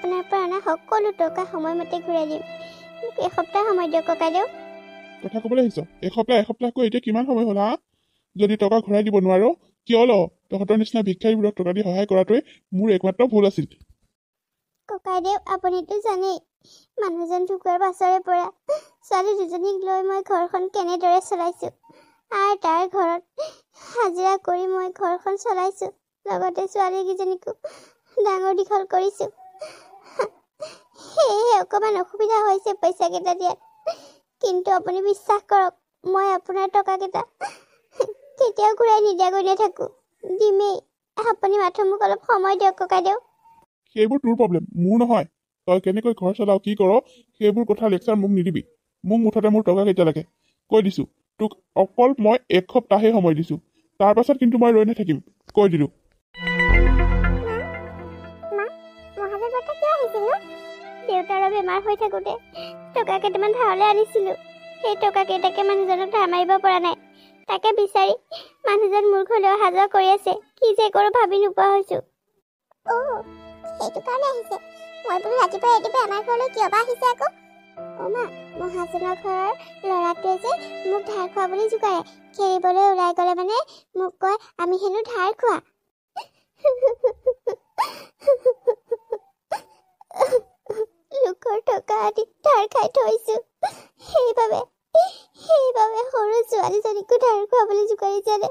আপোনাৰ পৰা অনা সকলো টকা সময়মতে ঘূৰাই দিম। মোক এসপ্তাহ সময় দিয়ক ককাইদেউ। কথা ক'বলৈ আহিছ? এসপ্তাহকৈ এতিয়া কিমান সময় হ'ল হা? যদি টকা ঘূৰাই দিব নোৱাৰো কিয় ল? তহঁতৰ নিচিনা ভিক্ষাৰীবোৰক টকা দি সহায় কৰাটোৱে মোৰ একমাত্ৰ ভুল আছিল। ককাইদেউ আপুনিতো জানেই মানুহজন ঢুকোৱাৰ পাছৰে পৰা ছোৱালী দুজনীক লৈ মই ঘৰখন কেনেদৰে চলাইছো, আৰু তাৰ ঘৰত হাজিৰা কৰি মই ঘৰখন চলাইছো, লগতে ছোৱালীকেইজনীকো ডাঙৰ দীঘল কৰিছো। সেয়েহে অকণমান অসুবিধা হৈছে পইচা কেইটা দিয়াত, কিন্তু আপুনি বিশ্বাস কৰক মই আপোনাৰ টকা কেইটা কেতিয়াও ঘূৰাই নিদিয়াকৈ নাথাকো, দিমেই। আপুনি মাথো মোক অলপ সময় দিয়ক ককাইদেউ। সেইবোৰ তোৰ প্ৰব্লেম, মোৰ নহয়। তই কেনেকৈ ঘৰ চলাও কি কৰ সেইবোৰ কথা লেকচাৰ মোক নিদিবি। মোক মুঠতে মোৰ টকা কেইটা লাগে, কৈ দিছো। তোক অকল মই এসপ্তাহে সময় দিছো, তাৰ পাছত কিন্তু মই ৰৈ নাথাকিম, কৈ দিলো। দেউতাৰ বেমাৰ হৈ থাকোতে টকা কেইটামান ধাৰলৈ আনিছিলো, সেই টকা কেইটাকে মানুহজনক ধাৰ মাৰিব পৰা নাই। তাকে বিচাৰি মানুহজন মোৰ ঘৰলৈ অহা যোৱা কৰি আছে, কি যে কৰো ভাবি নোপোৱা হৈছো। সেইটো কাৰণে আহিছে। মই বোলো ৰাতিপুৱা আমাৰ ঘৰলৈ কিয় বা আহিছে আকৌ। মা, মহাজনৰ ঘৰৰ ল'ৰাটোৱে যে মোক ধাৰ খোৱা বুলি জোকাৰে, খেলিবলৈ ওলাই গলে মানে মোক কয় আমি হেনো ধাৰ খোৱা। লোকৰ টকা আদি ধাৰ খাই থৈছো, সেইবাবে সৰু ছোৱালীজনীকো ধাৰ খুৱাবলৈ জোকাৰিছেনে?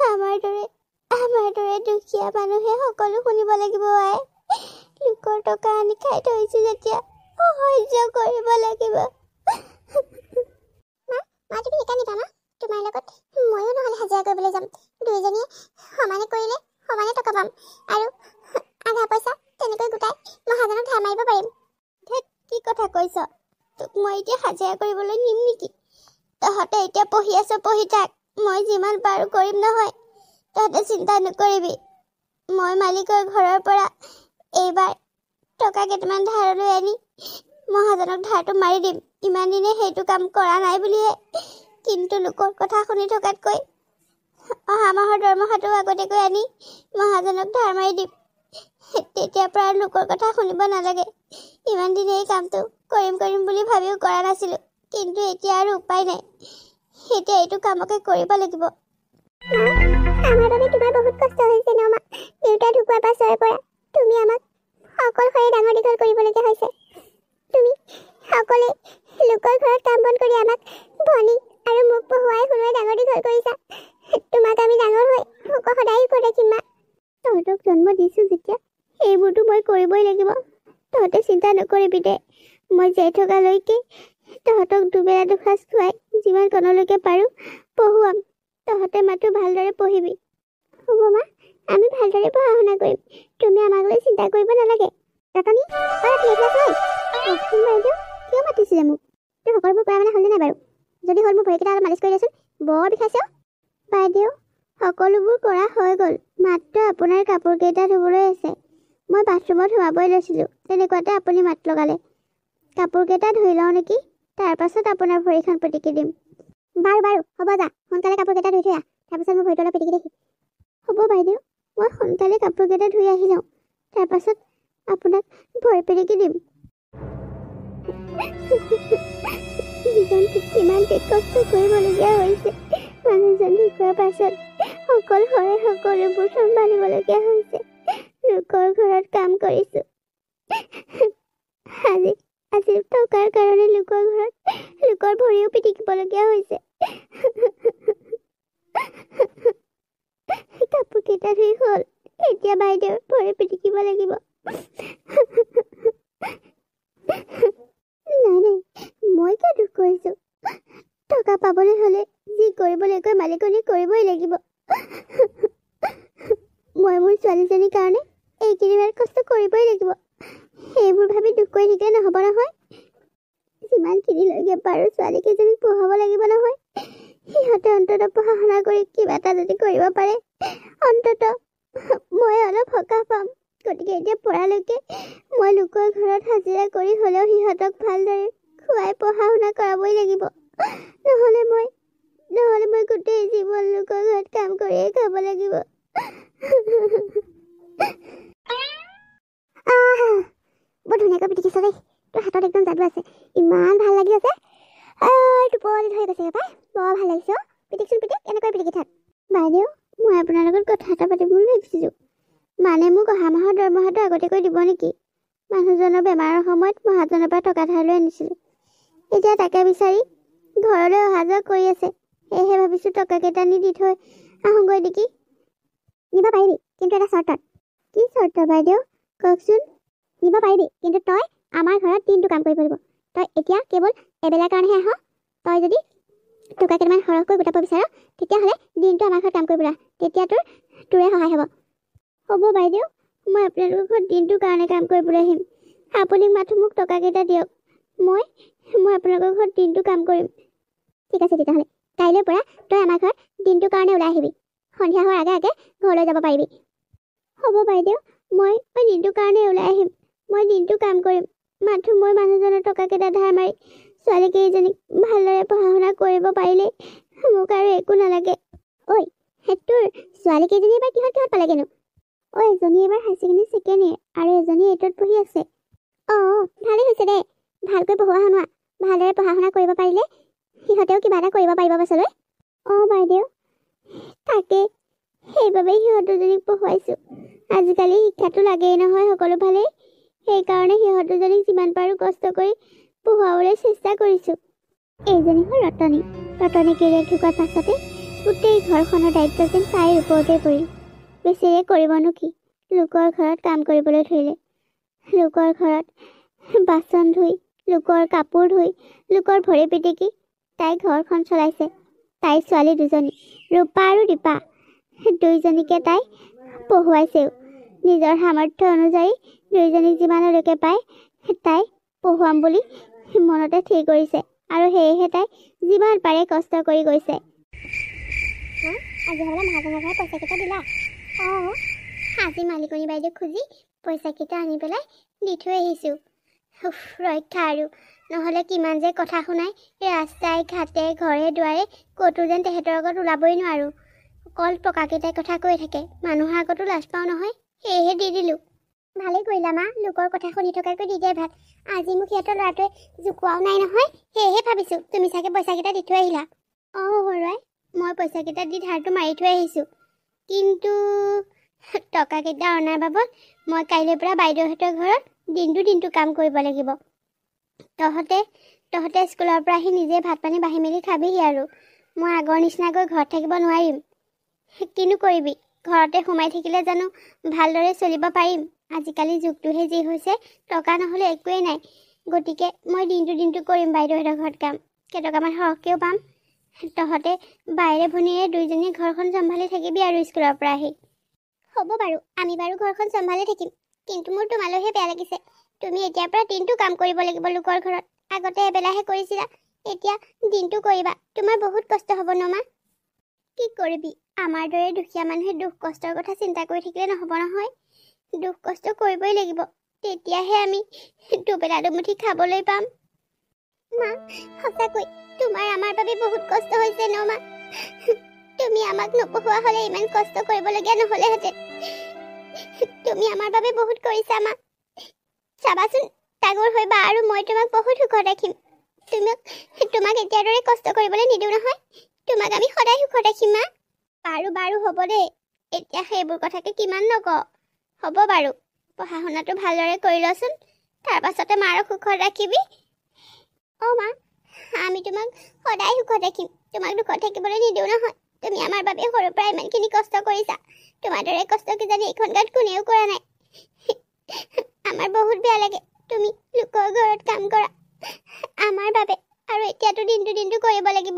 আমাৰ দৰে দুখীয়া মানুহে সকলো শুনিব লাগিব। লোকৰ টকা আনি খাই থৈছো যেতিয়া সহ্য কৰিব লাগিব। তোমাৰ লগত ময়ো নহলে হাজিৰা কৰিবলৈ যাম, দুইজনীয়ে সমানে কৰিলে সমানে টকা পাম, আৰু আধা পইচা তেনেকৈ গোটাই মহাজনক ধাৰ মাৰিব পাৰিম। কি কথা কৈছ? তোক মই এতিয়া হাজিৰা কৰিবলৈ নিম নেকি? তহঁতে এতিয়া পঢ়ি আছ, পঢ়ি থাক, মই যিমান পাৰো কৰিম নহয়। তহঁতে চিন্তা নকৰিবি, মই মালিকৰ ঘৰৰ পৰা এইবাৰ টকা কেইটামান ধাৰলৈ আনি মহাজনক ধাৰটো মাৰি দিম। ইমান দিনে সেইটো কাম কৰা নাই বুলিহে, কিন্তু লোকৰ কথা শুনি থকাতকৈ অহা মাহৰ দৰমহাটো আগতীয়াকৈ আনি মহাজনক ধাৰ মাৰি দিম। তেতিয়াৰ পৰা লোকৰ কথা শুনিব নালাগে। ইমান দিনে এই কামটো কৰিম বুলি ভাবিও কৰা নাছিলো, কিন্তু এতিয়া আৰু উপায় নাই। এতিয়া এইটো কামকে কৰিব লাগিব। আমাৰ বাবে তোমাৰ বহুত কষ্ট হৈছে ন মা। দেউতা ঢুকোৱাৰ পাছৰে পৰা তুমি আমাক অকলশৰে ডাঙৰ দীঘল কৰিবলগীয়া হৈছে। তুমি সকলে লোকৰ ঘৰত কাম বন কৰি আমাক ভনী আৰু মোক পঢ়ুৱাই শুনোৱাই ডাঙৰ দীঘল কৰিছা। তোমাক আমি ডাঙৰ হৈ সদায় কৈ থাকিম মা। তহঁতক জন্ম দিছো যেতিয়া সেইবোৰতো মই কৰিবই লাগিব। তহঁতে চিন্তা নকৰিবি দে, মই জীয়াই থকালৈকে তহঁতক দুবেলা দুসাঁজ খুৱাই যিমান কণলৈকে পাৰো পঢ়ুৱাম। তহঁতে মাতো ভালদৰে পঢ়িবি। হ'ব মা, আমি ভালদৰে পঢ়া শুনা কৰিম, তুমি আমাক লৈ চিন্তা কৰিব নালাগে। ৰতনী, বাইদেউ কিয় মাতিছিলে মোক? তই সকলোবোৰ কৰা মানে হ'লনে নাই বাৰু? যদি হ'ল মোৰ ভৰিকেইটা অলপ মালিচ কৰি দেচোন, বৰ বিষাইছে। বাইদেউ সকলোবোৰ কৰা হৈ গ'ল, মাত্ৰ আপোনাৰ কাপোৰ কেইটা ধুবলৈ আছে। মই বাথৰুমত সোমাবই লৈছিলো, তেনেকুৱাতে আপুনি মাত লগালে। কাপোৰ কেইটা ধুই লওঁ নেকি, তাৰ পাছত আপোনাৰ ভৰিখন পিটিকি দিম। বাৰু হ'ব যা, সোনকালে কাপোৰ কেইটা ধুই থৈ আহ, তাৰপাছত মোৰ ভৰিটো অলপ পিটিকি দেখি। হ'ব বাইদেউ, মই সোনকালে কাপোৰ কেইটা ধুই আহি লওঁ, তাৰ পাছত আপোনাক ভৰি পিটিকি দিম। জীৱনটোত কিমান কষ্ট কৰিবলগীয়া হৈছে, মানুহজন ঢুকোৱাৰ পাছত অকলশৰে সকলোবোৰ চম্ভালিবলগীয়া হৈছে। লোকৰ ঘৰত কাম কৰিছো, আজি টকাৰ কাৰণে লোকৰ ঘৰত লোকৰ ভৰিও পিটিকিবলগীয়া হৈছে। কাপোৰ কেইটা ধুই হ'ল, এতিয়া বাইদেউৰ ভৰি পিটিকিব লাগিব। নাই, মই কিয় দুখ কৰিছো? টকা পাবলৈ হলে যি কৰিবলৈ কৈ মালিকনি কৰিবই লাগিব। মই মোৰ ছোৱালীজনীৰ কাৰণে এইকেইদিন কষ্ট কৰিবই লাগিব। সেইবোৰ ভাবি দুখ কৰি থাকিলে নহব নহয়। যিমানখিনিলৈকে পাৰো ছোৱালীকেইজনীক পঢ়াব লাগিব নহয়। সিহঁতে অন্তত পঢ়া শুনা কৰি কিবা এটা যদি কৰিব পাৰে, অন্তত মই অলপ সকাহ পাম। গতিকে এতিয়া পৰালৈকে মই লোকৰ ঘৰত হাজিৰা কৰি হলেও সিহঁতক ভালদৰে খুৱাই পঢ়া শুনা কৰাবই লাগিব। নহলে মই গোটেই জীৱন লোকৰ ঘৰত কাম কৰিয়ে খাব লাগিব। ইমান ভাল লাগি আছে টোপনি ধৰি গৈছে পাই বৰ ভাল লাগিছে পিটিকচোন পিটিক এনেকৈ পিটিকি থাক বাইদেউ মই আপোনাৰ লগত কথা এটা পাতিম বুলি ভাবিছিলোঁ মানে মোক অহা মাহৰ দৰমহাটো আগতীয়াকৈ দিব নেকি মানুহজনৰ বেমাৰৰ সময়ত মহাজনৰ পৰা টকা ধাৰ লৈ আনিছিলোঁ এতিয়া তাকে বিচাৰি ঘৰলৈ অহা যোৱা কৰি আছে সেয়েহে ভাবিছোঁ টকাকেইটা নি দি থৈ আহোঁগৈ নেকি নিব পাৰিবি কিন্তু এটা চৰ্তত কি চৰ্ত বাইদেউ কওকচোন নিব পাৰিবি কিন্তু তই আমাৰ ঘৰত দিনটো কাম কৰিব লাগিব তই এতিয়া কেৱল এবেলাৰ কাৰণেহে আহ তই যদি টকা কেইটামান সৰহকৈ গোটাব বিচাৰ তেতিয়াহ'লে দিনটো আমাৰ ঘৰত কাম কৰিব তেতিয়া তোৰে সহায় হ'ব বাইদেউ মই আপোনালোকৰ ঘৰত দিনটোৰ কাৰণে কাম কৰিবলৈ আহিম আপুনি মাথো মোক টকাকেইটা দিয়ক মই আপোনালোকৰ ঘৰত দিনটো কাম কৰিম ঠিক আছে তেতিয়াহ'লে কাইলৈৰ পৰা তই আমাৰ ঘৰত দিনটোৰ কাৰণে ওলাই আহিবি সন্ধিয়া হোৱাৰ আগে আগে ঘৰলৈ যাব পাৰিবি হ'ব বাইদেউ মই দিনটোৰ কাৰণে ওলাই আহিম মই দিনটো কাম কৰিম মাথো মই মানুহজনৰ টকাকেইটা ধাৰ মাৰি ছোৱালীকেইজনীক ভালদৰে পঢ়া শুনা কৰিব পাৰিলে মোক আৰু একো নালাগে ঐ তোৰ ছোৱালীকেইজনী এবাৰ কিহত পালেগেনো এজনী এবাৰ হায়াৰ ছেকেণ্ডেৰী ছেকেণ্ড ইয়েৰ আৰু এজনী 8ত পঢ়ি আছে ভালেই হৈছে দে ভালকৈ পঢ়োৱা শুনোৱা ভালদৰে পঢ়া শুনা কৰিব পাৰিলে সিহঁতেও কিবা এটা কৰিব পাৰিব পাছলৈ বাইদেউ তাকে সেইবাবে সিহঁত দুজনীক পঢ়ুৱাইছোঁ আজিকালি শিক্ষাটো লাগেই নহয় সকলো ফালেই সেইকাৰণে সিহঁত দুজনীক যিমান পাৰোঁ কষ্ট কৰি পঢ়ুৱাবলৈ চেষ্টা কৰিছোঁ এইজনী হ'ল ৰতনী গিৰিয়েক ঢুকোৱাৰ পাছতে গোটেই ঘৰখনৰ দায়িত্ব যেন তাইৰ ওপৰতে পৰিল বেছিৰে কৰিবনো কি লোকৰ ঘৰত কাম কৰিবলৈ ধৰিলে লোকৰ ঘৰত বাচন ধুই লোকৰ কাপোৰ ধুই লোকৰ ভৰি পিটিকি তাই ঘৰখন চলাইছে তাইৰ ছোৱালী দুজনী ৰূপা আৰু দীপা দুইজনীকে তাই পঢ়ুৱাইছেও নিজৰ সামৰ্থ্য অনুযায়ী দুইজনীক যিমানলৈকে পায় তাই পঢ়ুৱাম বুলি মনতে ঠিক কৰিছে আৰু সেয়েহে তাই যিমান পাৰে কষ্ট কৰি গৈছে আজি হ'লে মহাজনৰ ঘৰত পইচাকেইটা দিলা আজি মালিকনী বাইদেউ খুজি পইচাকেইটা আনি পেলাই দি থৈ আহিছোঁ ৰক্ষা আৰু নহ'লে কিমান যে কথা শুনাই ৰাস্তাই ঘাটে ঘৰে দুৱাৰে ক'তো যেন তেহেঁতৰ আগত ওলাবই নোৱাৰোঁ অকল টকাকেইটাৰ কথা কৈ থাকে মানুহৰ আগতো লাজ পাওঁ নহয় সেয়েহে দি দিলোঁ ভালেই কৰিলা মা লোকৰ কথা শুনি থকাকৈ দি দিয়াই ভাল আজি মোক সিহঁতৰ ল'ৰাটোৱে জোকোৱাও নাই নহয় সেয়েহে ভাবিছোঁ তুমি চাগে পইচাকেইটা দি থৈ আহিলা সৰুৱাই মই পইচাকেইটা দি ধাৰটো মাৰি থৈ আহিছোঁ কিন্তু টকাকেইটা অনাৰ বাবদ মই কাইলৈৰ পৰা বাইদেউহঁতৰ ঘৰত দিনটো কাম কৰিব লাগিব তহঁতে স্কুলৰ পৰা আহি নিজে ভাত পানী বাঢ়ি মেলি খাবিহি আৰু মই আগৰ নিচিনাকৈ ঘৰত থাকিব নোৱাৰিম কিনো কৰিবি ঘৰতে সোমাই থাকিলে জানো ভালদৰে চলিব পাৰিম আজিকালি যুগটোহে যি হৈছে টকা নহ'লে একোৱেই নাই গতিকে মই দিনটো কৰিম বাইদেউহঁতৰ ঘৰত কাম কেইটকামান সৰহকৈও পাম তহঁতে বাইৰে ভনীৰে দুইজনীয়ে ঘৰখন চম্ভালি থাকিবি আৰু স্কুলৰ পৰা আহি হ'ব বাৰু আমি বাৰু ঘৰখন চম্ভালি থাকিম কিন্তু মোৰ তোমালৈহে বেয়া লাগিছে তুমি এতিয়াৰ পৰা দিনটো কাম কৰিব লাগিব লোকৰ ঘৰত আগতে এবেলাহে কৰিছিলা এতিয়া দিনটো কৰিবা তোমাৰ বহুত কষ্ট হ'ব ন মা কি কৰিবি আমাৰ দৰে দুখীয়া মানুহে দুখ কষ্টৰ কথা চিন্তা কৰি থাকিলে নহ'ব নহয় দুখ কষ্ট কৰিবই লাগিব তেতিয়াহে আমি দুবেলা দুমুঠি খাবলৈ পাম মা সঁচাকৈ তোমাৰ আমাৰ বাবে বহুত কষ্ট হৈছে ন মা তুমি আমাক নপঢ়োৱা হ'লে ইমান কষ্ট কৰিবলগীয়া নহ'লেহেঁতেন তুমি আমাৰ বাবে বহুত কৰিছা মা চাবাচোন ডাঙৰ হৈবা আৰু মই তোমাক বহুত সুখত ৰাখিম তোমাক এতিয়াৰ দৰে কষ্ট কৰিবলৈ নিদিওঁ নহয় তোমাক আমি সদায় সুখত ৰাখিম মা বাৰু হ'ব দেই এতিয়া সেইবোৰ কথাকে কিমান নকওঁ হ'ব বাৰু পঢ়া শুনাটো ভালদৰে কৰি লচোন তাৰ পাছতে মাৰক সুখত ৰাখিবি মা আমি তোমাক সদায় সুখত ৰাখিম তোমাক দুখত থাকিবলৈ নিদিওঁ নহয় তুমি আমাৰ বাবে সৰুৰ পৰা ইমানখিনি কষ্ট কৰিছা তোমাৰ দৰে কষ্ট কিজানি এইখন গাঁৱত কোনেও কৰা নাই আমাৰ বহুত বেয়া লাগে তুমি লোকৰ ঘৰত কাম কৰা আমাৰ বাবে আৰু এতিয়াতো দিনটো কৰিব লাগিব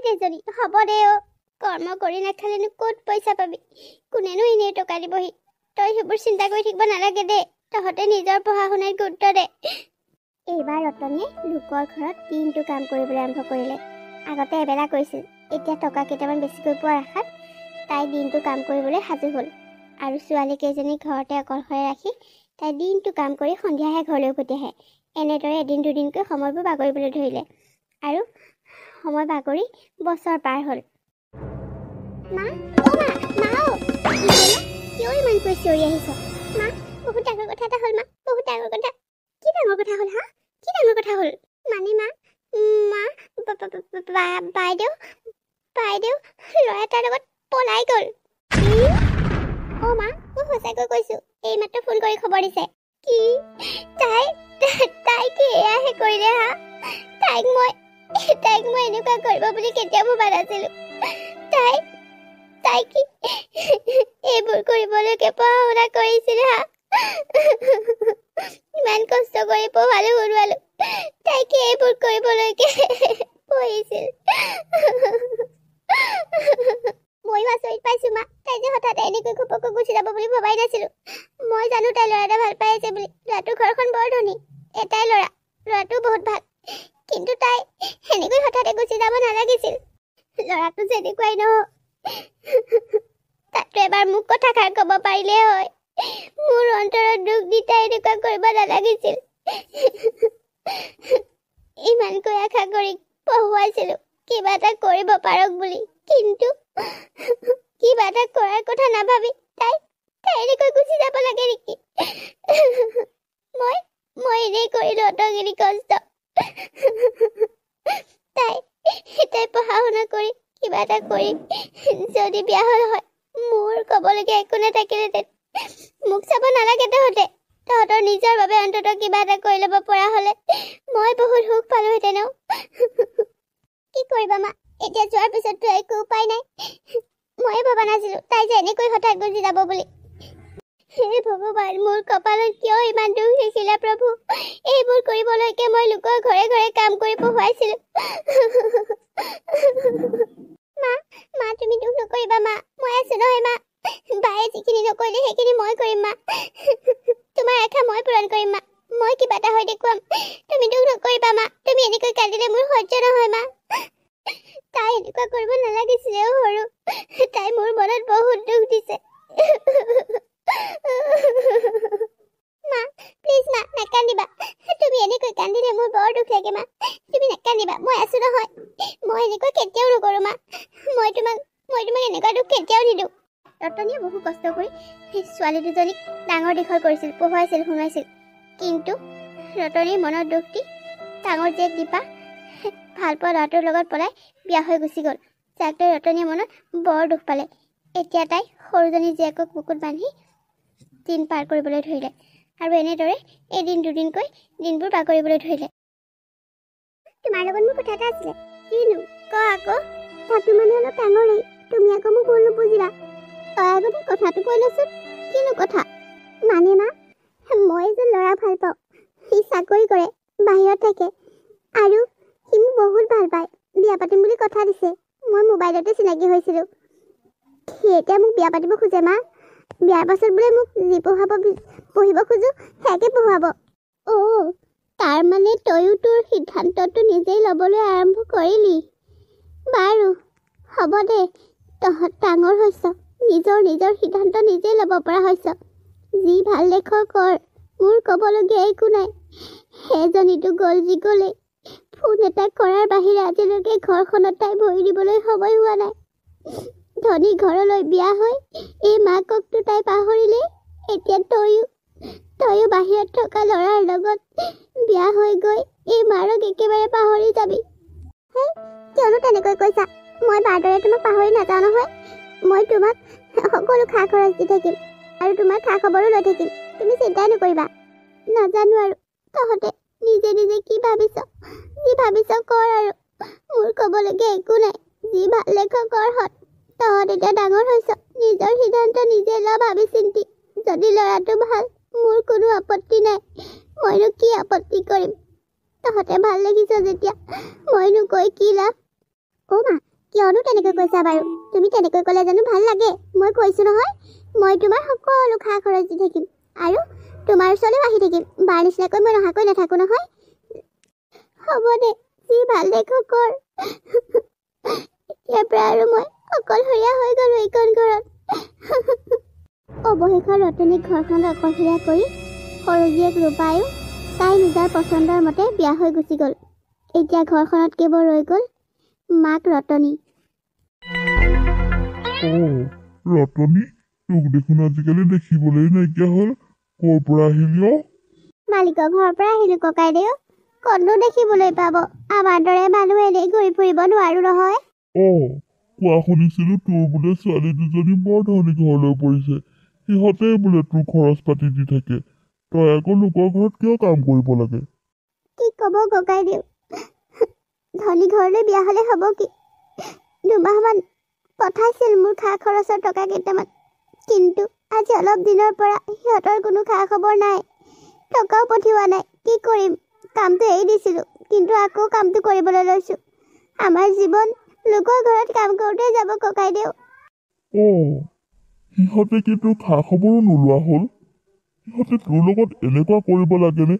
তেজনী হ'ব দে কৰ্ম কৰি নাখালেনো ক'ত পইচা পাবি কোনেনো এনেই টকা দিবহি তই সেইবোৰ চিন্তা কৰি থাকিব নালাগে দে তহঁতে নিজৰ পঢ়া শুনাত গুৰুত্ব দে এইবাৰ ৰতনে লোকৰ ঘৰত দিনটো কাম কৰিবলৈ আৰম্ভ কৰিলে আগতে এবেলা কৰিছিল এতিয়া টকা কেইটামান বেছিকৈ পোৱাৰ আশাত তাই দিনটো কাম কৰিবলৈ সাজু হ'ল আৰু ছোৱালীকেইজনী ঘৰতে অকলশৰে ৰাখি তাই দিনটো কাম কৰি সন্ধিয়াহে ঘৰলৈ উভতি আহে এনেদৰে এদিন দুদিনকৈ সময়বোৰ বাগৰিবলৈ ধৰিলে আৰু সময় বাগৰি বছৰ পাৰ হ'ল মা কিয় ইমানকৈ চিঞৰি আহিছ মা বহুত ডাঙৰ কথা এটা হ'ল মা বহুত ডাঙৰ কথা কি ডাঙৰ কথা হ'ল হা? কি ডাঙৰ কথা হ'ল? মানে মা মা বাইদেউ বাইদেউ ল'ৰা এটাৰ লগত পলাই গ'ল। অ' মা, মই সঁচাকৈ কৈছো, এইমাত্ৰ ফোন কৰি খবৰ দিছে। কি তাই কি এয়াহে কৰিলে হা? তাইক মই এনেকুৱা কৰিব বুলি কেতিয়াও ভবা নাছিলো। তাই কি এইবোৰ কৰিবলৈকে পঢ়া শুনা কৰিছিল হা? ইমান কষ্ট কৰি পঢ়ালো শুনোৱালো, তাই কি এইবোৰ কৰিবলৈকে পঢ়িছিল? ময়ো আচৰিত পাইছো মা, তাই যে হঠাৎ এনেকৈ ঘপকৈ গুচি যাব বুলি ভবাই নাছিলো। মই জানো তাই ল'ৰা এটা ভাল পাই আছে বুলি। ল'ৰাটোৰ ঘৰখন বৰ ধনী, এটাই ল'ৰাটো বহুত ভাল, কিন্তু তাই সেনেকৈ হঠাতে গুচি যাব নালাগিছিল। ল'ৰাটো যেনেকুৱাই নহওক, তাতো এবাৰ মোক কথাষাৰ ক'ব পাৰিলে হয়। মোৰ অন্তৰত দুখ দি তাই এনেকুৱা কৰিব নালাগিছিল। ইমানকৈ আশা কৰি পঢ়ুৱাইছিলো কিবা এটা কৰিব পাৰক বুলি, কিন্তু কিবা এটা কৰাৰ কথা নাভাবি তাই এনেকৈ গুচি যাব লাগে নেকি? মই এনেই কৰিলো অতগিৰি কষ্ট। তাই পঢ়া শুনা কৰি কিবা এটা কৰি যদি বিয়া হল হয়, মোৰ ক'বলগীয়া একো নাথাকিলেহেঁতেন। মোক চাব নালাগে তহঁতৰ নিজৰ বাবে অন্ততঃ কিবা এটা কৰি ল'ব পৰা হলে মই বহুত সুখ পালোহেঁতেন। কি কৰিবা মা, এতিয়া যোৱাৰ পিছততো একো উপায় নাই। ময়ে ভবা নাছিলো তাই যে এনেকৈ হঠাৎ গুচি যাব বুলি। হে ভগৱান, মোৰ কপালত কিয় ইমান দুখ লিখিলা প্ৰভু? এইবোৰ কৰিবলৈকে মই লোকৰ ঘৰে ঘৰে কাম কৰি পঢ়ুৱাইছিলো। মা তুমি দুখ নকৰিবা মা, মই আছো নহয় মা। বায়ে যিখিনি নকৰিলে সেইখিনি মই কৰিম মা। তোমাৰ আশা মই পূৰণ কৰিম মা। মই কিবা এটা হৈ দেখুৱাম। তুমি দুখ নকৰিবা মা। তুমি এনেকৈ কান্দিলে মোৰ সহ্য নহয় মা। তাই এনেকুৱা কৰিব নালাগিছিলে সৰু। তাই মোৰ মনত বহুত দুখ দিছে। মা প্লিজ মা, নাকান্দিবা। তুমি এনেকৈ কান্দিলে মোৰ বৰ দুখ লাগে মা। তুমি নাকান্দিবা, মই আছো নহয়। মই এনেকুৱা কেতিয়াও নকৰো মা। মই তোমাক এনেকুৱা দুখ কেতিয়াও নিদিওঁ। ৰতনীয়ে বহু কষ্ট কৰি ছোৱালী দুজনীক ডাঙৰ দীঘল কৰিছিল, পঢ়ুৱাইছিল, শুনাইছিল। কিন্তু ৰতনীৰ মনত দুখ দি ডাঙৰ জীয়েক দীপা ভাল পোৱা ল'ৰাটোৰ লগত পলাই বিয়া হৈ গুচি গ'ল। যাক লৈ ৰতনীয়ে মনত বৰ দুখ পালে। এতিয়া তাই সৰুজনী জীয়েকক বুকুত বান্ধি দিন পাৰ কৰিবলৈ ধৰিলে, আৰু এনেদৰে এদিন দুদিনকৈ দিনবোৰ পাৰ কৰিবলৈ ধৰিলে। তোমাৰ লগত মোৰ কথা এটা আছিলে। কিনো? ক আকৌ। তাতো মানে অলপ ডাঙৰেই, তুমি আকৌ মোক ভুল নুবুজিবা। তই আগতে কথাটো কৈ লৈচোন। কিনো কথা? মানে মা, মই যে ল'ৰা ভাল পাওঁ। সি চাকৰি কৰে, বাহিৰত থাকে, আৰু সি মোক বহুত ভাল পায়। বিয়া পাতিম বুলি কথা দিছে। মই মোবাইলতে চিনাকি হৈছিলো। সি এতিয়া মোক বিয়া পাতিব খোজে মা। বিয়াৰ পাছত বোলে মোক যি পঢ়িব খোজো সেয়াকে পঢ়ুৱাব। অ', তাৰ মানে তয়ো তোৰ সিদ্ধান্তটো নিজেই ল'বলৈ আৰম্ভ কৰিলি। বাৰু হ'ব দে, তহঁত ডাঙৰ হৈছ, নিজৰ সিদ্ধান্ত নিজেই ল'ব পৰা হৈছ। যি ভাল দেখ কৰ, মোৰ ক'বলগীয়া একো নাই। সেইজনীতো গ'ল যি গ'লেই। ফোন এটা কৰাৰ বাহিৰে আজিলৈকে ঘৰখনত তাই ভৰি দিবলৈ সময় হোৱা নাই। ধনী ঘৰলৈ বিয়া হৈ এই মাককতো তাই পাহৰিলে। এতিয়া তয়ো বাহিৰত থকা ল'ৰাৰ লগত বিয়া হৈ গৈ এই মাৰক একেবাৰে পাহৰি যাবি। হে, কিয়নো তেনেকৈ কৈছা? মই বাৰদৰে তোমাক পাহৰি নাযাওঁ নহয়। মই তোমাক সকলো খা খৰচ দি থাকিম, আৰু তোমাৰ খা খবৰো লৈ থাকিম। তুমি চিন্তাই নকৰিবা। নাজানো আৰু তহঁতে নিজে কি ভাবিছ, যি ভাবিছ কৰ আৰু। মোৰ ক'বলগীয়া একো নাই। যি ভাল দেখ কৰ হত। তহঁত এতিয়া ডাঙৰ হৈছ, নিজৰ সিদ্ধান্ত নিজে ল ভাবি চিন্তি। যদি ল'ৰাটো ভাল, মোৰ কোনো আপত্তি নাই। মইনো কি আপত্তি কৰিম? তহঁতে ভাল দেখিছ যেতিয়া মইনো কৈ কি লাভ? অ' মা, কিয়নো তেনেকৈ কৈছা বাৰু? তুমি তেনেকৈ ক'লে জানো ভাল লাগে? মই কৈছো নহয়, মই তোমাৰ সকলো খা খৰচ দি থাকিম, আৰু তোমাৰ ওচৰলৈও আহি থাকিম। বাৰ নিচিনাকৈ মই নহাকৈ নাথাকো নহয়। হ'ব দে, যি ভাল দেখ কৰ। এতিয়াৰ পৰা আৰু মই অকলশৰীয়া হৈ গ'লো এইখন ঘৰত। অৱশেষত ৰতনীক ঘৰখনত অকলশৰীয়া কৰি সৰু জীয়েক ৰূপায়ো তাই নিজৰ পচন্দৰ মতে বিয়া হৈ গুচি গ'ল। এতিয়া ঘৰখনত কেৱল ৰৈ গ'ল মাক ৰতনী। ৰতনী, তোক দেখোন আজিকালি দেখিবলৈ নাইকিয়া হ'ল। ক'ৰ পৰা আহিলি অ? মালিকৰ ঘৰৰ পৰা আহিলোঁ ককাইদেউ। ক'তনো দেখিবলৈ পাব, আমাৰ দৰে মানুহ এনেই ঘূৰি ফুৰিব নোৱাৰো নহয়। কোৱা শুনিছিলো তোৰ বোলে ছোৱালী দুজনী বৰ ধনী ঘৰলৈ পৰিছে, সিহঁতে বোলে তোৰ খৰচ পাতি দি থাকে, তই আকৌ লোকৰ ঘৰত কিয় কাম কৰিব লাগে? কি ক'ব ককাইদেউ, ধনী ঘৰলৈ বিয়া হ'লে হ'ব কি? 2 মাহমান পঠাইছিল মোৰ খা খৰচৰ টকা কেইটামান, কিন্তু আজি অলপ দিনৰ পৰা সিহঁতৰ কোনো খা খবৰ নাই, টকাও পঠিওৱা নাই। কি কৰিম, কামটো এৰি দিছিলোঁ, কিন্তু আকৌ কামটো কৰিবলৈ লৈছোঁ। আমাৰ জীৱন লোকৰ ঘৰত কাম কৰোঁতে যাব ককাইদেউ। সিহঁতে কি তোৰ খা খবৰো নোলোৱা হ'ল? সিহঁতে তোৰ লগত এনেকুৱা কৰিব লাগেনে?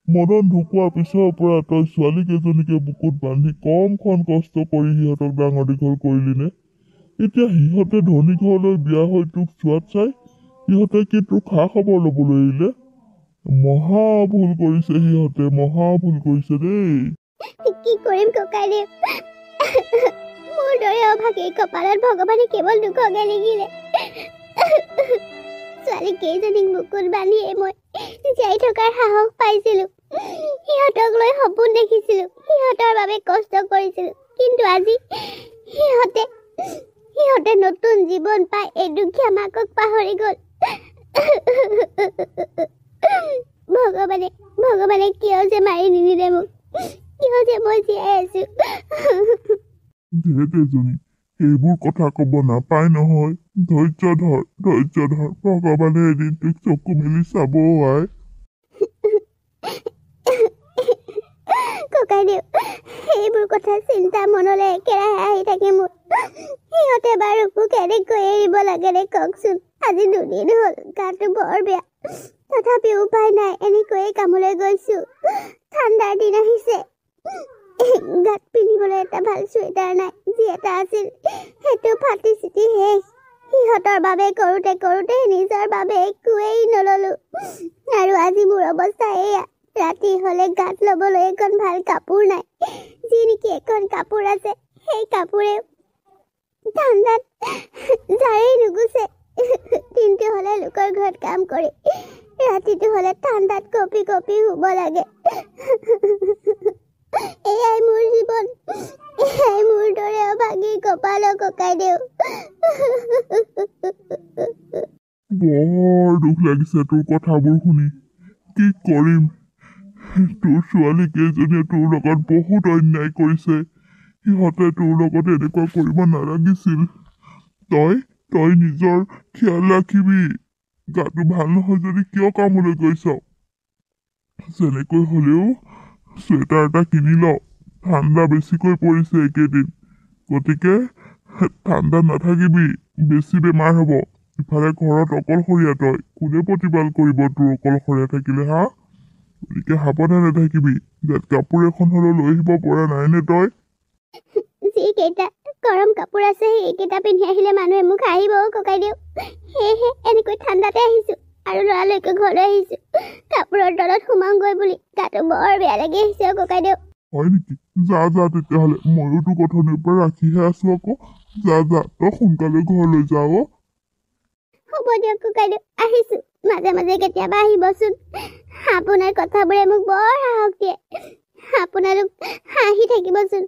মদন ঢুকোৱাৰ পিছৰ পৰা তই ছোৱালী কেইজনীকে বুকুত বান্ধি কমখন কষ্ট কৰি সিহঁতক ডাঙৰ দীঘল কৰিলি নে? এতিয়া সিহঁতে ধনী ঘৰলৈ বিয়া হৈ তোক চোৱাত চাই সিহঁতে কি তোৰ খা খবৰ ল'বলৈ এৰিলে? মহা ভুল কৰিছে সিহঁতে, মহা ভুল কৰিছে দেই। কি কৰিম ককাইদেউ, মোৰ দৰে অভাগী কপালত ভগৱানে কেৱল দুখকে লিখিলে। ছোৱালী কেইজনীক বুকুত বান্ধিয়ে মই জীয়াই থকাৰ সাহস পাইছিলোঁ। সিহঁতক লৈ সপোন দেখিছিলোঁ, সিহঁতৰ বাবে কষ্ট কৰিছিলোঁ, কিন্তু আজি সিহঁতে নতুন জীৱন পাই এই দুখীয়া মাকক পাহৰি গ'ল। ভগৱানে কিয় যে মাৰি নিদিলে মোক, কিয় যে মই জীয়াই আছো। সেইবোৰ কথা ক'ব নাপায় নহয়, ধৈৰ্য ধৰ, ভগৱানে এদিন তোক চকু মেলি চাব আই। ককাইদেউ, সেইবোৰ কথা চিন্তা মনলৈ একেৰাহে আহি থাকে মোৰ। সিহঁতে বাৰু মোক এনেকৈ এৰিব লাগেনে কওকচোন। আজি 2 দিন হ'ল, গাটো বৰ বেয়া, তথাপিও উপায় নাই, এনেকৈয়ে কামলৈ গৈছো। ঠাণ্ডাৰ দিন আহিছে, গাত পিন্ধিবলৈ এটা ভাল চুৱেটাৰ নাই, যি এটা আছিল সেইটো ফাটি চিটি শেষ। সিহঁতৰ বাবে কৰোঁতে নিজৰ বাবে একোৱেই নললো, আৰু আজি মোৰ অৱস্থা এয়া। ৰাতি হ'লে গাত ল'বলৈ এখন ভাল কাপোৰ নাই, যি নেকি এখন কাপোৰ আছে সেই কাপোৰে ঠাণ্ডাত জাৰেই নুগুচে। দিনটো হ'লে লোকৰ ঘৰত কাম কৰি, ৰাতিটো হ'লে ঠাণ্ডাত কঁপি শুব লাগে। এয়াই মোৰ জীৱন, এয়াই মোৰ দৰে অভাগী কপাল ককাইদেউ। বৰ দুখ লাগিছে তোৰ কথাবোৰ শুনি। কি কৰিম, তোৰ ছোৱালী কেইজনীয়ে তোৰ লগত বহুত অন্যায় কৰিছে। সিহঁতে তোৰ লগত এনেকুৱা কৰিব নালাগিছিল। তই নিজৰ খিয়াল ৰাখিবি। গাটো ভাল নহয় যদি কিয় কামলৈ গৈছ? যেনেকৈ হ'লেও চুৱেটাৰ এটা কিনি ল, ঠাণ্ডা বেছিকৈ পৰিছে এইকেইদিন, গতিকে ঠাণ্ডাত নাথাকিবি, বেছি বেমাৰ হ'ব। ইফালে ঘৰত অকলশৰীয়া তই, কোনে প্ৰতিপাল কৰিব তোৰ অকলশৰীয়া থাকিলে? গতিকে সাৱধানে থাকিবি। গাত কাপোৰ এখন হ'লেও লৈ আহিব পৰা নাইনে তই? যিকেইটা গৰম কাপোৰ আছে সেইকেইটা পিন্ধি আহিলে মানুহে মোক হাঁহিব ককাইদেউ। সেয়েহে এনেকৈ ঠাণ্ডাতে আহিছো, আৰু লৰালৰিকৈ ঘৰলৈ আহিছো। কাপোৰৰ তলত সোমাওগৈ বুলি গাটো বৰ বেয়া লাগি আহিছে ককাইদেউ। হয় নেকি? যা তেতিয়াহ'লে, ময়ো তোক অথনিৰ পৰা ৰাখিহে আছো আকৌ। যা তই সোনকালে ঘৰলৈ যা। হ'ব দিয়ক ককাইদেউ, আহিছো। মাজে মাজে কেতিয়াবা আহিবচোন, আপোনাৰ কথাবোৰে মোক বৰ সাহস দিয়ে। আপোনালোক হাঁহি থাকিবচোন।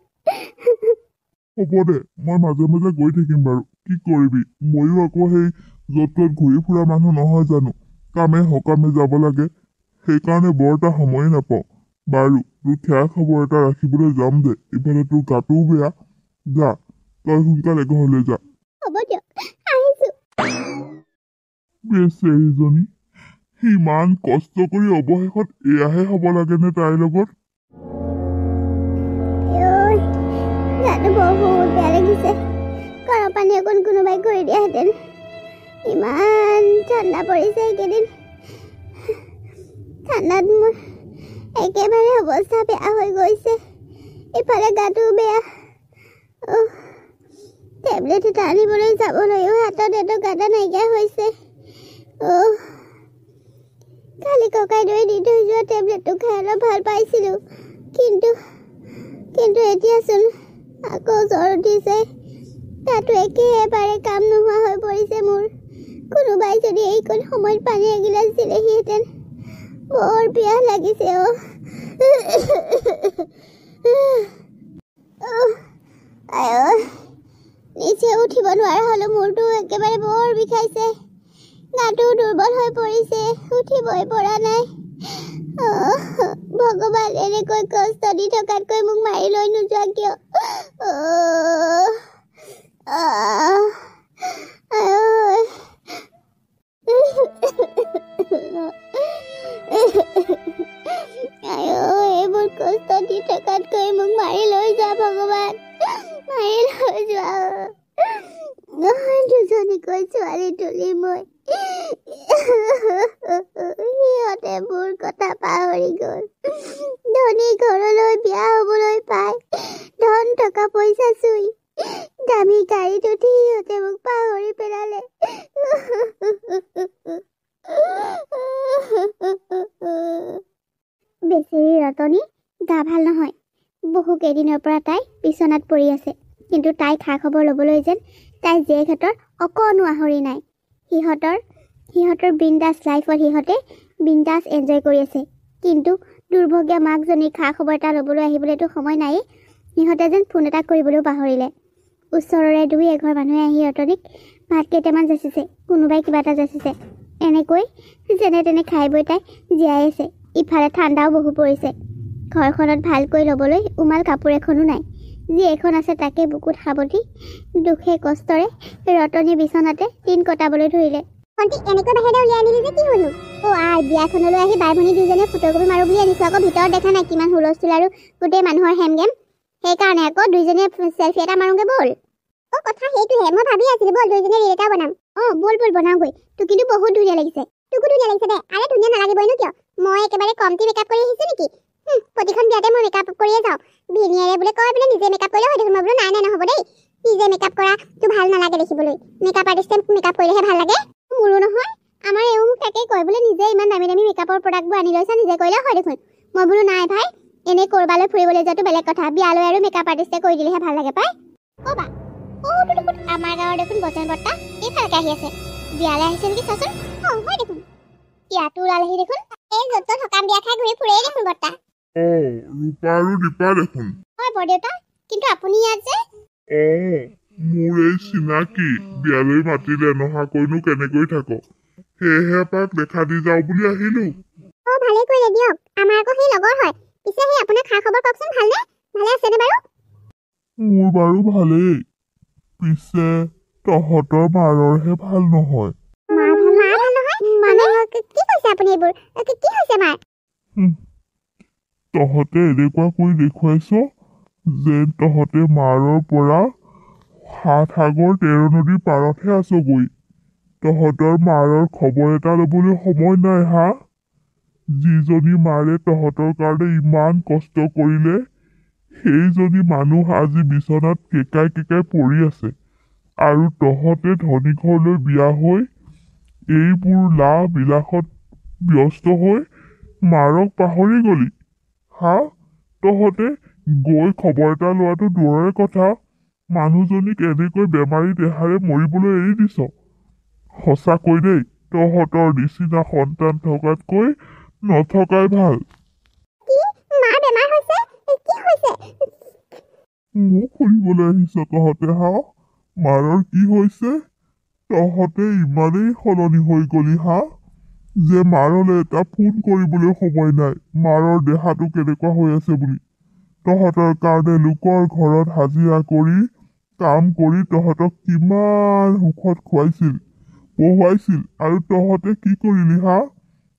হ'ব দে, মই মাজে মাজে গৈ থাকিম বাৰু। কি কৰিবি, ময়ো আকৌ সেই য'ত ত'ত ঘূৰি ফুৰা মানুহ নহয় জানো, কামে সকামে যাব লাগে, সেইকাৰণে বৰ এটা সময়ে নাপাওঁ। বাৰু, তোৰ খেয়া খবৰ এটা ৰাখিবলৈ যাম দে। ইফালে তোৰ গাটোও বেয়া, যা তই সোনকালে ঘৰলৈ যা। হ'ব দিয়ক, আহিছো। বেচেৰীজনী, ইমান কষ্ট কৰি অৱশেষত এয়াহে হ'ব লাগেনে তাইৰ লগত? গাটো বহুত বেয়া লাগিছে, গৰম পানী অকণ কোনোবাই কৰি দিয়াহেঁতেন। ইমান ঠাণ্ডা পৰিছে এইকেইদিন, ঠাণ্ডাত মোৰ একেবাৰে অৱস্থা বেয়া হৈ গৈছে। ইফালে গাটো বেয়া, টেবলেট এটা আনিবলৈ যাবলৈও হাতত এটকা এটা নাইকিয়া হৈছে। কালি ককাইদেৱে দি থৈ যোৱা টেবলেটটো খাই অলপ ভাল পাইছিলোঁ, কিন্তু এতিয়াচোন আকৌ জ্বৰ উঠিছে। তাতো একেবাৰে কাম নোহোৱা হৈ পৰিছে মোৰ। কোনোবাই যদি এইকণ সময়ত পানী এগিলাচ দিলেহিহেঁতেন, বৰ পিয়াহ লাগিছে আয়ো নিচে উঠিব নোৱাৰা হলো মূৰটো একেবাৰে বৰ বিষাইছে গাটো দুৰ্বল হৈ পৰিছে উঠিবই পৰা নাই ভগৱান এনেকৈ কষ্ট দি থকাতকৈ মোক মাৰি লৈ নোযোৱা কিয় এইবোৰ কষ্ট দি থকাতকৈ মোক মাৰি লৈ যোৱা ভগৱান মাৰি লৈ যোৱা দুজনীকৈ ছোৱালী তুলি মই সিহঁতে মোৰ কথা পাহৰি গ'ল ধনী ঘৰলৈ বিয়া হ'বলৈ পাই ধন টকা পইচা চুই দামী গাড়ীত উঠি সিহঁতে মোক পাহৰি পেলালে বেচেৰী ৰতনী গা ভাল নহয় বহু কেইদিনৰ পৰা তাই বিচনাত পৰি আছে কিন্তু তাই খা খবৰ ল'বলৈ যেন তাই জীয়েকহঁতৰ অকণো আহৰি নাই সিহঁতৰ বিন্দাছ লাইফত সিহঁতে বিন্দাছ এনজয় কৰি আছে কিন্তু দুৰ্ভগীয়া মাকজনীৰ খা খবৰ এটা ল'বলৈ আহিবলৈতো সময় নায়েই সিহঁতে যেন ফোন এটা কৰিবলৈও পাহৰিলে ওচৰৰে দুই এঘৰ মানুহে আহি ৰতনীক ভাত কেইটামান যাচিছে কোনোবাই কিবা এটা যাচিছে এনেকৈ যেনে তেনে খাই বৈ তাই জীয়াই আছে ইফালে ঠাণ্ডাও বহু পৰিছে ঘৰখনত ভালকৈ ল'বলৈ উমাল কাপোৰ এখনো নাই যি এখন আছে তাকে বুকুত সাৱটি দুখে কষ্টৰে ৰতনী বিচনাতে দিন কটাবলৈ ধৰিলে ভণ্টি এনেকৈ বাহিৰলৈ উলিয়াই আনিলি যে কি হ'লো বিয়াখনলৈ আহি বাই ভনী দুজনীয়ে ফটোকপি মাৰো বুলি আনিছোঁ আকৌ ভিতৰত দেখা নাই কিমান হুলস্থুল আৰু গোটেই মানুহৰ হেমগেম সেইকাৰণে আকৌ দুইজনীয়ে চেলফি এটা মাৰোঁগৈ ব'ল কথা সেইটোহে মই ভাবি আছিলোঁ ব'ল দুইজনীয়ে ৰীল এটা বনাম ব'ল বনাওঁগৈ তোক কিন্তু বহুত ধুনীয়া লাগিছে তোকো ধুনীয়া লাগিছে দে আৰে ধুনীয়া নালাগিবইনো কিয় মই একেবাৰে কমটি মেকআপ কৰি আহিছোঁ নেকি প্ৰতিখন বিয়াতে মই মেকআপ কৰিয়ে যাওঁ ভিনিয়েৰে বোলে কয় বোলে নিজে মেকআপ কৰিলে হয় দেখোন মই বোলো নাই নহ'ব দেই নিজে মেকআপ কৰাটো ভাল নালাগে দেখিবলৈ মেকআপ আৰ্টিষ্টে মেকআপ কৰিলেহে ভাল লাগে মোৰো নহয় আমাৰ এওঁ মোক তাকেই কয় বোলে নিজে ইমান দামী দামী মেকআপৰ প্ৰডাক্টবোৰ আনি লৈছা নিজে কৰিলে হয় দেখোন মই বোলো নাই ভাই এনেই ক'ৰবালৈ ফুৰিবলৈ যোৱাটো বেলেগ কথা বিয়ালৈ আৰু মেকআপ আৰ্টিষ্টে কৰি দিলেহে ভাল লাগে পাই বা দেখোন আমাৰ গাঁৱৰ দেখোন বচন বৰ্তা এইফালকে আহি আছে বিয়ালৈ আহিছে নেকি চাচোন হয় দেখোন ইয়াতো ওলালেহি দেখোন এই য'ত সকাম বিয়া খাই ঘূৰি ফুৰেই দেখোন বৰ্তা ৰূপা আৰু দীপা দেখোন হয় বৰদেউতা কিন্তু আপুনি ইয়াত যে মোৰ এই চিনাকি বিয়ালৈ মাতিলে নহাকৈনো কেনেকৈ থাক সেয়েহে এপাক দেখা দি যাওঁ বুলি আহিলো ভালে কৰিলে দিয়ক আমাৰ আকৌ সেই লগৰ হয় পিছে সেই আপোনাৰ খা খবৰ কওকচোন ভালনে ভালে আছেনে বাৰু মোৰ বাৰু ভালেই পিছে তহঁতৰ মাৰৰহে ভাল নহয় মা ভাল নহয় মানে কি কৈছে আপুনি এইবোৰ কি হৈছে মাৰ তহঁতে এনেকুৱা কৰি দেখুৱাইছ যেন তহঁতে মাৰৰ পৰা ৭ সাগৰ ১৩ নদীৰ পাৰতহে আছগৈ তহঁতৰ মাৰৰ খবৰ এটা ল'বলৈ সময় নাই হা যিজনী মাৰে তহঁতৰ কাৰণে ইমান কষ্ট কৰিলে সেইজনী মানুহ আজি বিচনাত কেকাই কেকাই পৰি আছে আৰু তহঁতে ধনী ঘৰলৈ বিয়া হৈ এইবোৰ লাভ বিলাসত ব্যস্ত হৈ মাৰক পাহৰি গলি হা তহঁতে গৈ খবৰ এটা লোৱাটো দূৰৰে কথা মানুহজনীক এনেকৈ বেমাৰী দেহাৰে মৰিবলৈ এৰি দিছ সঁচাকৈ দেই তহঁতৰ নিচিনা সন্তান থকাতকৈ নথকাই ভাল মোক শুনিবলৈ আহিছ তহঁতে হা মাৰৰ কি হৈছে তহঁতে ইমানেই সলনি হৈ গলি হা যে মাৰলৈ এটা ফোন কৰিবলৈ সময় নাই মাৰৰ দেহাটো কেনেকুৱা হৈ আছে বুলি তহঁতৰ কাৰণে লোকৰ ঘৰত হাজিৰা কৰি কাম কৰি তহঁতক কিমান সুখত খুৱাইছিল পঢ়ুৱাইছিল আৰু তহঁতে কি কৰিলি হা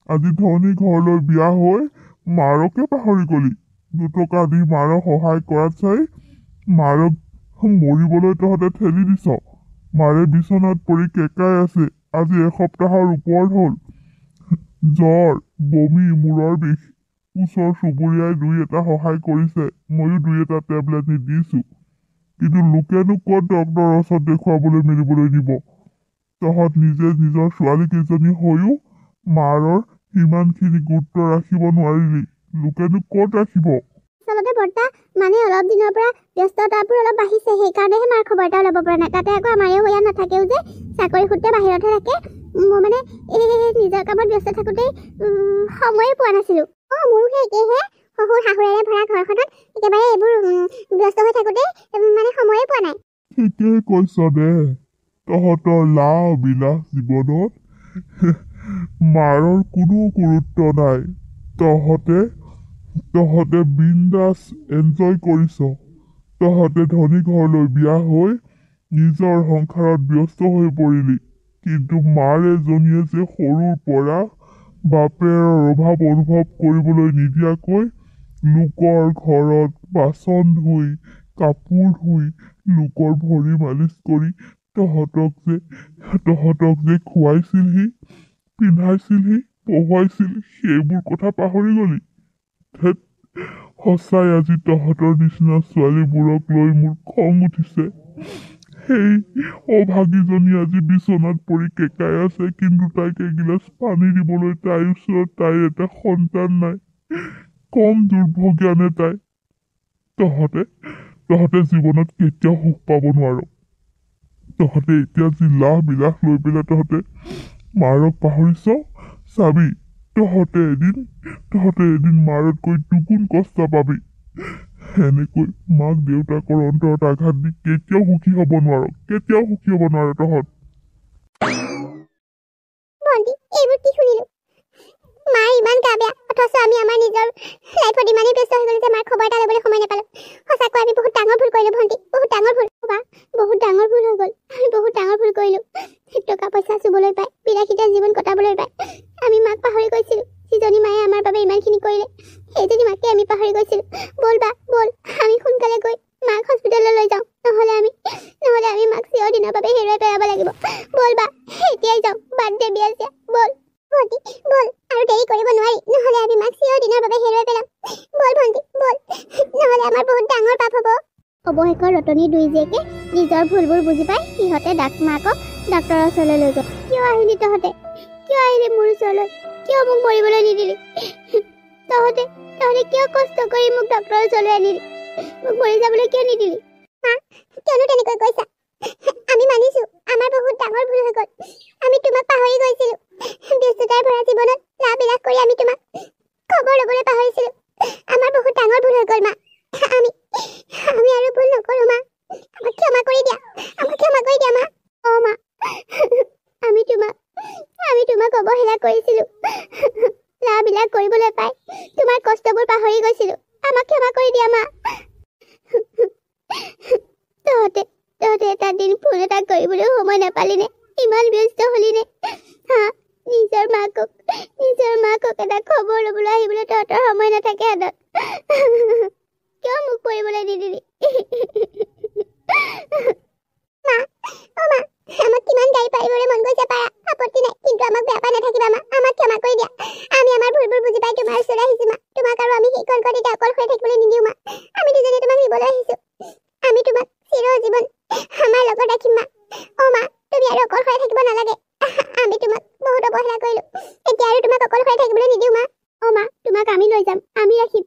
আজি ধনী ঘৰলৈ বিয়া হৈ মাৰকে পাহৰি গলি দুটকা দি মাৰক সহায় কৰাত চাই মাৰক মৰিবলৈ তহঁতে ঠেলি দিছ মাৰে বিচনাত পৰি কেকাই আছে আজি এসপ্তাহৰ ওপৰত হ'ল জ্বৰ বমি মূৰৰ বিষ ওচৰ চুবুৰীয়াই দুই এটা সহায় কৰিছে ময়ো দুই এটা টেবলেট নি দিছোঁ কিন্তু লোকেনো ক'ত ডক্তৰৰ ওচৰত দেখুৱাবলৈ মেলিবলৈ দিব তহঁত নিজে নিজৰ ছোৱালীকেইজনী হৈও মাৰৰ সিমানখিনি গুৰুত্ব ৰাখিব নোৱাৰিলি লোকেনো ক'ত ৰাখিব আচলতে বৰ্তা মানে অলপ দিনৰ পৰা ব্যস্ততাবোৰ অলপ বাঢ়িছে সেইকাৰণেহে মাৰ খবৰ এটা ল'ব পৰা নাই তাতে আকৌ আমাৰেও ইয়াত নাথাকেও যে চাকৰি সূত্ৰে বাহিৰতহে থাকে মই মানে এই নিজৰ কামত ব্যস্ত থাকোঁতে সময়ে পোৱা নাছিলোঁ। মোৰো সেই একেহে শহুৰ শাহুৰেৰে ভৰা ঘৰখনত একেবাৰে এইবোৰ ব্যস্ত হৈ থাকোঁতে মানে সময়ে পোৱা নাই। ঠিকেই কৈছ দে, তহঁতৰ লাভ বিলাস জীৱনত মাৰৰ কোনো গুৰুত্ব নাই। তহঁতে বিন্দাছ এনজয় কৰিছ। তহঁতে ধনী ঘৰলৈ বিয়া হৈ নিজৰ সংসাৰত ব্যস্ত হৈ পৰিলি, কিন্তু মাৰ এজনীয়ে যে সৰুৰ পৰা বাপেৰৰ অভাৱ অনুভৱ কৰিবলৈ নিদিয়াকৈ লোকৰ ঘৰত বাচন ধুই কাপোৰ ধুই লোকৰ ভৰি মালিচ কৰি তহঁতক যে খুৱাইছিলহি, পিন্ধাইছিলহি, পঢ়ুৱাইছিল, সেইবোৰ কথা পাহৰি গলি। ধেৎ, সঁচাই আজি তহঁতৰ নিচিনা ছোৱালীবোৰক লৈ মোৰ খং উঠিছে। সেই অভাগীজনী আজি বিচনাত পৰি কেকাই আছে, কিন্তু তাইক এগিলাচ পানী দিবলৈ তাইৰ ওচৰত তাইৰ এটা সন্তান নাই। কম দুৰ্ভগীয়া নে তাই? তহঁতে জীৱনত কেতিয়াও সুখ পাব নোৱাৰ। তহঁতে এতিয়া যি লাভ বিলাস লৈ পেলাই তহঁতে মাৰক পাহৰিছ, চাবি তহঁতে এদিন মাৰতকৈ দুগুণ কষ্ট পাবি। এনেকৈ মাক দেউতাকৰ অন্তৰত আঘাত দি কেতিয়াও সুখী হ'ব নোৱাৰ তহঁত। ভণ্টি, এইবোৰ কি শুনিলো? মাৰ ইমান গা বেয়া, অথচ আমি আমাৰ নিজৰ লাইফত ইমানেই ব্যস্ত হৈ গলো যে মাৰ খবৰ এটা ল'বলৈ সময় নাপালো। সঁচাকৈ আমি বহুত ডাঙৰ ভুল কৰিলো ভণ্টি, বহুত ডাঙৰ ভুল। বহুত ডাঙৰ ভুল হৈ গ'ল। আমি বহুত ডাঙৰ ভুল কৰিলো। টকা পইচা চুবলৈ পাই, বিলাসিতা জীৱন কটাবলৈ পাই আমি মাক পাহৰি গৈছিলো। যিজনী মায়ে আমাৰ বাবে ইমানখিনি কৰিলে, সেইজনী মাকে আমি পাহৰি গৈছিলো। ব'ল আমি সোনকালে গৈ মাক হস্পিটেললৈ লৈ যাওঁ। নহ'লে আমি মাক চিৰ দিনৰ বাবে হেৰুৱাই পেলাব লাগিব। ব'ল এতিয়াই যাওঁ, বাৰ্থডে বিয়া আছে। ব'ল ভণ্টি, ব'ল, আৰু দেৰি কৰিব নোৱাৰি, নহ'লে আমি মাক চিৰ দিনৰ বাবে হেৰুৱাই পেলাম। ব'ল ভণ্টি, ব'ল, নহ'লে আমাৰ বহুত ডাঙৰ পাপ হ'ব। অৱশেষত ৰতনী দুই জীয়েকে নিজৰ ভুলবোৰ বুজি পাই সিহঁতে মাকক ডাক্তৰৰ ওচৰলৈ লৈ গ'ল। কিয় আহিলি তহঁতে? কিয় আহিলি মোৰ ওচৰলৈ? কিয় মোক মৰিবলৈ নিদিলি? তহঁতে কিয় কষ্ট কৰি মোক ডাক্তৰৰ ওচৰলৈ আনিলি? মোক মৰি যাবলৈ কিয় নিদিলি? মা, কিয়নো তেনেকৈ কৈছা? আমি মানিছো আমাৰ বহুত ডাঙৰ ভুল হৈ গ'ল। আমি তোমাক পাহৰি গৈছিলো। ব্যস্ততাৰ ভৰা জীৱনত লাভ বিলাস কৰি আমি তোমাক খবৰ ল'বলৈ পাহৰিছিলো। আমাৰ বহুত ডাঙৰ ভুল হৈ গ'ল মা। আমি আৰু ভুল নকৰো মা। আমাক ক্ষমা কৰি দিয়া মা। মা, আমি তোমাক অৱহেলা কৰিছিলো। লাভ বিলাস কৰিবলৈ পাই তোমাৰ কষ্টবোৰ পাহৰি গৈছিলো। আমাক ক্ষমা কৰি দিয়া মা। তহঁতে এটা দিন ফোন এটা কৰিবলৈ সময় নাপালিনে? ইমান ব্যস্ত হলিনে? নিজৰ মাকক এটা খবৰ ল'বলৈ আহিবলৈ তহঁতৰ সময় নাথাকে হাতত। কিয় মোক কৰিবলৈ নিদিলি? মা, আমাক কিমান গাড়ী পাৰিবলৈ মন গৈছে পাৰা, আপত্তি নাই, কিন্তু আমাক বেয়া পাই নাথাকিবা মা। আমাক ক্ষমা কৰি দিয়া। আমি আমাৰ ভুলবোৰ বুজি পাই তোমাৰ ওচৰলৈ আহিছো মা। তোমাক আৰু আমি সেইখন ঘৰত এতিয়া অকলশৰে থাকিবলৈ নিদিওঁ মা। আমি দুজনীয়ে তোমাক নিবলৈ আহিছো। আমি তোমাক চিৰজীৱন আমাৰ লগত ৰাখিম মা। মা, তুমি আৰু অকলশৰে থাকিব নালাগে। আমি তোমাক বহুত অৱহেলা কৰিলো, এতিয়া আৰু তোমাক অকলশৰে থাকিবলৈ নিদিওঁ মা। মা, তোমাক আমি লৈ যাম, আমি ৰাখিম।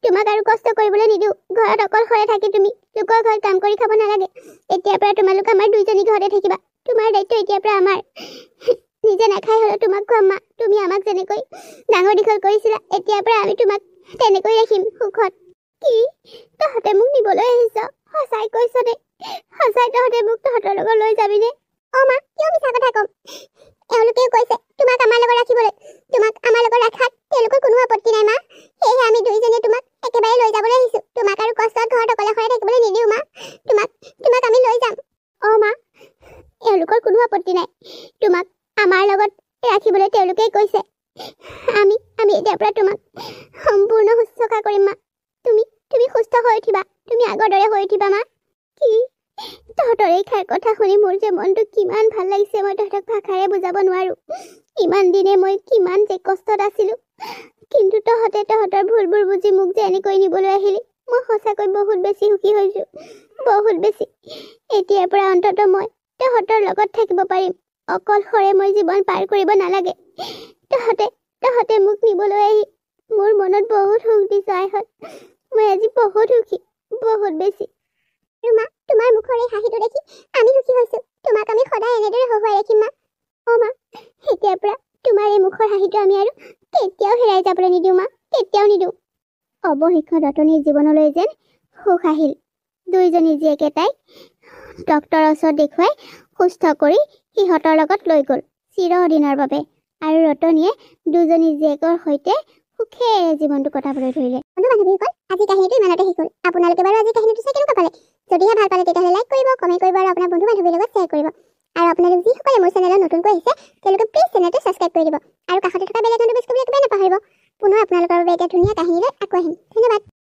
তোমাক আৰু কষ্ট কৰিবলৈ নিদিওঁ। ঘৰত অকলশৰে থাকি তুমি লোকৰ ঘৰত কাম কৰি খাব নালাগে। এতিয়াৰ পৰা তোমালোক আমাৰ দুইজনী ঘৰতে থাকিবা। তোমাৰ দায়িত্ব এতিয়াৰ পৰা আমাৰ। নিজে নাখাই হ'লেও তোমাক খুৱাম মা। তুমি আমাক যেনেকৈ ডাঙৰ দীঘল কৰিছিলা, এতিয়াৰ পৰা আমি তোমাক তেনেকৈ ৰাখিম সুখত। কি? তহঁতে মোক নিবলৈ আহিছ? সঁচাই কৈছ নে? সঁচাই তহঁতে মোক তহঁতৰ লগত লৈ যাবিনে? মা, কিয় মিছা কথা ক'ম? এওঁলোকেও কৈছে তোমাক আমাৰ লগত ৰাখিবলৈ। তোমাক আমাৰ লগত ৰাখাত তেওঁলোকৰ কোনো আপত্তি নাই মা। সেয়েহে আমি দুইজনীয়ে তোমাক একেবাৰে লৈ যাবলৈ আহিছো। তোমাক আৰু কষ্টত ঘৰত অকলশৰে থাকিবলৈ নিদিওঁ মা। তোমাক আমি লৈ যাম। মা, এওঁলোকৰ কোনো আপত্তি নাই। তোমাক আমাৰ লগত ৰাখিবলৈ তেওঁলোকেই কৈছে। আমি এতিয়াৰ পৰা তোমাক সম্পূৰ্ণ শুশ্ৰূষা কৰিম মা। তুমি সুস্থ হৈ উঠিবা। তুমি আগৰ দৰে হৈ উঠিবা মা। কি? তহঁতৰ এই কথা শুনি মোৰ যে মনটো কিমান ভাল লাগিছে, মই তহঁতক ভাষাৰে বুজাব নোৱাৰো। ইমান দিনে মই কিমান যে কষ্টত আছিলো, কিন্তু তহঁতে তহঁতৰ ভুলবোৰ বুজি মোক যে এনেকৈ নিবলৈ আহিলি, মই সঁচাকৈ বহুত বেছি সুখী হৈছো, বহুত বেছি। এতিয়াৰ পৰা অন্ততঃ মই তহঁতৰ লগত থাকিব পাৰিম। অকলশৰে মই জীৱন পাৰ কৰিব নালাগে। তহঁতে মোক নিবলৈ আহি মোৰ মনত বহুত সুখ দিছ আইহঁত। মই আজি বহুত সুখী, বহুত বেছি। মা, তোমাৰ মুখৰ এই হাঁহিটো দেখি আমি সুখী হৈছো। তোমাক আমি সদায় এনেদৰে হহুৱাই ৰাখিম মা। অ' মা, এতিয়াৰ পৰা তোমাৰ এই মুখৰ হাঁহিটো আমি আৰু কেতিয়াও হেৰাই যাবলৈ নিদিওঁ মা, কেতিয়াও নিদিওঁ। অৱশেষত ৰতনীৰ জীৱনলৈ যেন সুখ আহিল। দুইজনী জীয়েকে তাইক ডক্তৰৰ ওচৰত দেখুৱাই সুস্থ কৰি সিহঁতৰ লগত লৈ গ'ল চিৰদিনৰ বাবে। আৰু ৰতনীয়ে দুজনী জীয়েকৰ সৈতে সুখেৰে জীৱনটো কটাবলৈ ধৰিলে। বন্ধু বান্ধৱীসকল, আজি কাহিনীটো ইমানতে শেষ হ'ল। আপোনালোকে বাৰু আজি কাহিনীটো চাই কেনেকুৱা পালে? যদিহে ভাল পালে তেতিয়াহ'লে লাইক কৰিব, কমেণ্ট কৰিব আৰু আপোনাৰ বন্ধু বান্ধৱীৰ লগত শ্বেয়াৰ কৰিব। আৰু আপোনালোক যিসকলে মোৰ চেনেলত নতুনকৈ আহিছে তেওঁলোকে প্লিজ চেনেলটো ছাবস্ক্ৰাইব কৰি দিব আৰু কাষতে থকা বেল আইকনটো প্ৰেছ কৰিবলৈ একেবাৰে নাপাহৰিব। পুনৰ আপোনালোকৰ বাবে এটা ধুনীয়া কাহিনী লৈ আকৌ আহিম। ধন্যবাদ।